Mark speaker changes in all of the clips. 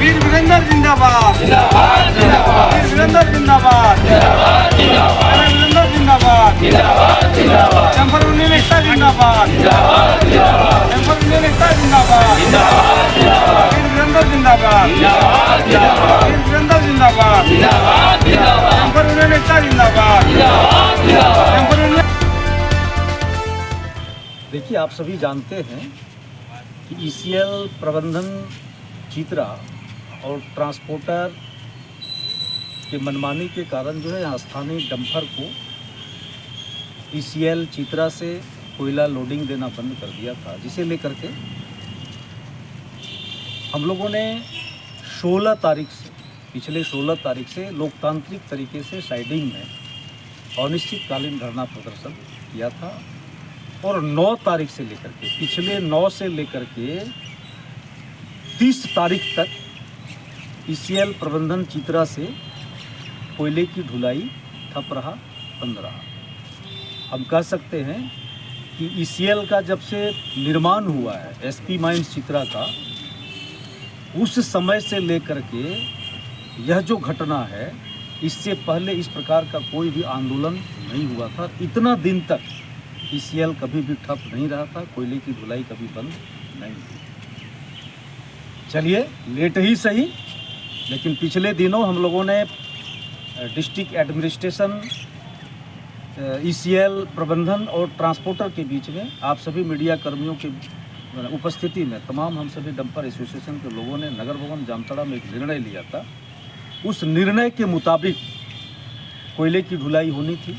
Speaker 1: वीर वीरेंद्र जिंदाबाद,
Speaker 2: जिंदाबाद जिंदाबाद
Speaker 1: वीर वीरेंद्र जिंदाबाद,
Speaker 2: जिंदाबाद जिंदाबाद
Speaker 1: वीरेंद्र जिंदाबाद,
Speaker 2: जिंदाबाद जिंदाबाद
Speaker 1: जम्पर यूनियन एकता जिंदाबाद,
Speaker 2: जिंदाबाद जिंदाबाद
Speaker 1: जम्पर यूनियन एकता जिंदाबाद,
Speaker 2: जिंदाबाद जिंदाबाद
Speaker 1: वीर वीरेंद्र जिंदाबाद,
Speaker 2: जिंदाबाद जिंदाबाद
Speaker 1: वीर वीरेंद्र जिंदाबाद,
Speaker 2: जिंदाबाद जिंदाबाद
Speaker 1: जम्पर यूनियन एकता जिंदाबाद,
Speaker 2: जिंदाबाद जिंदाबाद।
Speaker 1: Jumper union.
Speaker 3: देखिए, आप सभी जानते हैं कि ईसीएल प्रबंधन चित्रा और ट्रांसपोर्टर के मनमानी के कारण जो है यहाँ स्थानीय डंपर को ईसीएल चित्रा से कोयला लोडिंग देना बंद कर दिया था, जिसे लेकर के हम लोगों ने 16 तारीख से पिछले 16 तारीख से लोकतांत्रिक तरीके से साइडिंग में अनिश्चितकालीन धरना प्रदर्शन किया था और 9 तारीख से लेकर के पिछले 9 से लेकर के 30 तारीख तक ईसीएल प्रबंधन चित्रा से कोयले की ढुलाई ठप रहा, बंद रहा। हम कह सकते हैं कि ईसीएल का जब से निर्माण हुआ है एसपी माइंस चित्रा का, उस समय से लेकर के यह जो घटना है, इससे पहले इस प्रकार का कोई भी आंदोलन नहीं हुआ था। इतना दिन तक ईसीएल कभी भी ठप नहीं रहा था, कोयले की ढुलाई कभी बंद नहीं हुई। चलिए, लेट ही सही, लेकिन पिछले दिनों हम लोगों ने डिस्ट्रिक्ट एडमिनिस्ट्रेशन, ईसीएल प्रबंधन और ट्रांसपोर्टर के बीच में आप सभी मीडिया कर्मियों के उपस्थिति में तमाम हम सभी डंपर एसोसिएशन के लोगों ने नगर भवन जामताड़ा में एक निर्णय लिया था। उस निर्णय के मुताबिक कोयले की ढुलाई होनी थी,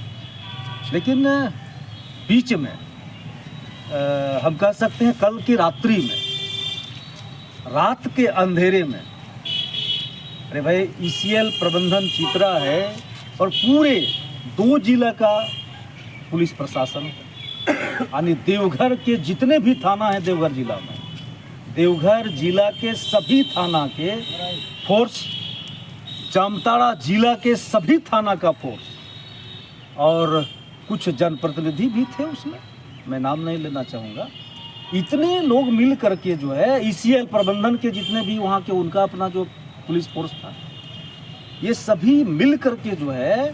Speaker 3: लेकिन बीच में हम कह सकते हैं कल की रात्रि में, रात के अंधेरे में, अरे भाई ईसीएल प्रबंधन चित्रा है और पूरे 2 जिला का पुलिस प्रशासन, यानी देवघर के जितने भी थाना है देवघर जिला में, देवघर जिला के सभी थाना के फोर्स, जामताड़ा जिला के सभी थाना का फोर्स और कुछ जनप्रतिनिधि भी थे उसमें, मैं नाम नहीं लेना चाहूँगा। इतने लोग मिल करके जो है ईसीएल प्रबंधन के जितने भी वहाँ के उनका अपना जो पुलिस फोर्स था, ये सभी मिल करके जो है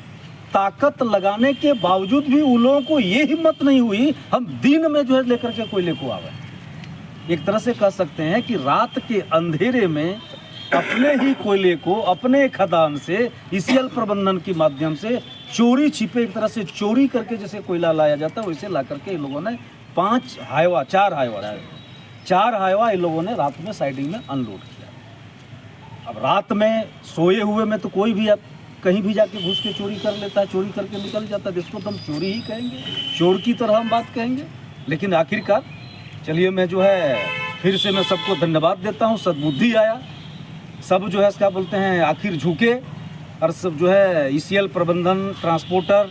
Speaker 3: ताकत लगाने के बावजूद भी उन लोगों को ये हिम्मत नहीं हुई हम दिन में जो है लेकर के कोयले को आवे। एक तरह से कह सकते हैं कि रात के अंधेरे में अपने ही कोयले को अपने खदान से ईसीएल प्रबंधन के माध्यम से चोरी छिपे, एक तरह से चोरी करके जैसे कोयला लाया जाता है वैसे ला करके इन लोगों ने 4 हाईवा इन लोगों ने रात में साइडिंग में अनलोड किया। अब रात में सोए हुए में तो कोई भी अब कहीं भी जाके घुस के चोरी कर लेता है, चोरी करके निकल जाता है, जिसको तो हम चोरी ही कहेंगे, चोर की तरह हम बात कहेंगे। लेकिन आखिरकार चलिए, मैं जो है फिर से मैं सबको धन्यवाद देता हूँ, सद्बुद्धि आया, सब जो है क्या बोलते हैं आखिर झुके और सब जो है ईसीएल प्रबंधन, ट्रांसपोर्टर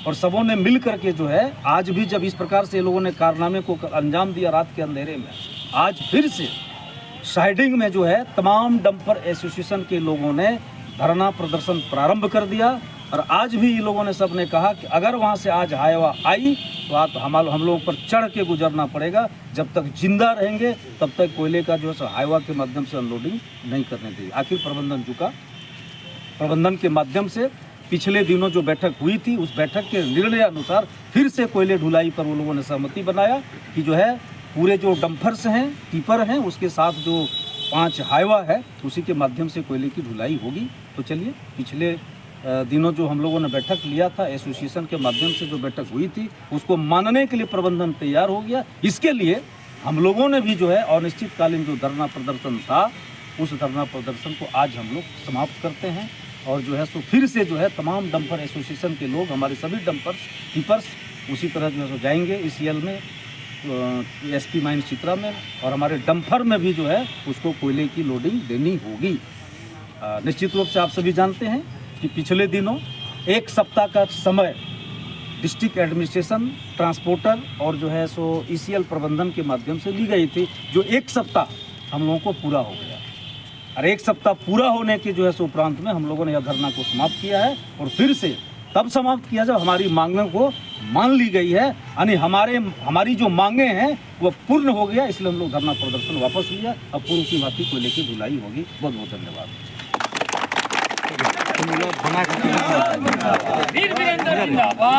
Speaker 3: और सबों ने मिल करके जो है आज भी जब इस प्रकार से लोगों ने कारनामे को अंजाम दिया रात के अंधेरे में, आज फिर से साइडिंग में जो है तमाम डंपर एसोसिएशन के लोगों ने धरना प्रदर्शन प्रारंभ कर दिया। और आज भी ये लोगों ने सब ने कहा कि अगर वहाँ से आज हाईवा आई तो हम लोगों पर चढ़ के गुजरना पड़ेगा, जब तक जिंदा रहेंगे तब तक कोयले का जो है हाईवा के माध्यम से अनलोडिंग नहीं करने देगी। आखिर प्रबंधन झुका, प्रबंधन के माध्यम से पिछले दिनों जो बैठक हुई थी उस बैठक के निर्णय अनुसार फिर से कोयले ढुलाई पर वो लोगों ने सहमति बनाया कि जो है पूरे जो डंपर्स हैं, टिपर हैं, उसके साथ जो 5 हाईवा है उसी के माध्यम से कोयले की ढुलाई होगी। तो चलिए, पिछले दिनों जो हम लोगों ने बैठक लिया था एसोसिएशन के माध्यम से जो बैठक हुई थी उसको मानने के लिए प्रबंधन तैयार हो गया। इसके लिए हम लोगों ने भी जो है अनिश्चितकालीन जो धरना प्रदर्शन था उस धरना प्रदर्शन को आज हम लोग समाप्त करते हैं और जो है सो फिर से जो है तमाम डंपर एसोसिएशन के लोग, हमारे सभी डंपर्स, टिपर्स उसी तरह जो है सो जाएंगे ईसीएल में, एसपी माइंस चित्रा में, और हमारे डंपर में भी जो है उसको कोयले की लोडिंग देनी होगी। निश्चित रूप से आप सभी जानते हैं कि पिछले दिनों 1 सप्ताह का समय डिस्ट्रिक्ट एडमिनिस्ट्रेशन, ट्रांसपोर्टर और जो है सो ईसीएल प्रबंधन के माध्यम से ली गई थी, जो 1 सप्ताह हम लोगों को पूरा हो गया। और 1 सप्ताह पूरा होने के जो है सो उपरांत में हम लोगों ने यह धरना को समाप्त किया है और फिर से तब समाप्त किया जब हमारी मांगों को मान ली गई है, यानी हमारी जो मांगे हैं वो पूर्ण हो गया, इसलिए हम लोग धरना प्रदर्शन वापस लिया। अब पूर्व की बात को लेकर धुलाई होगी। बहुत बहुत धन्यवाद।
Speaker 2: वीर वीरेंद्र जिंदाबाद।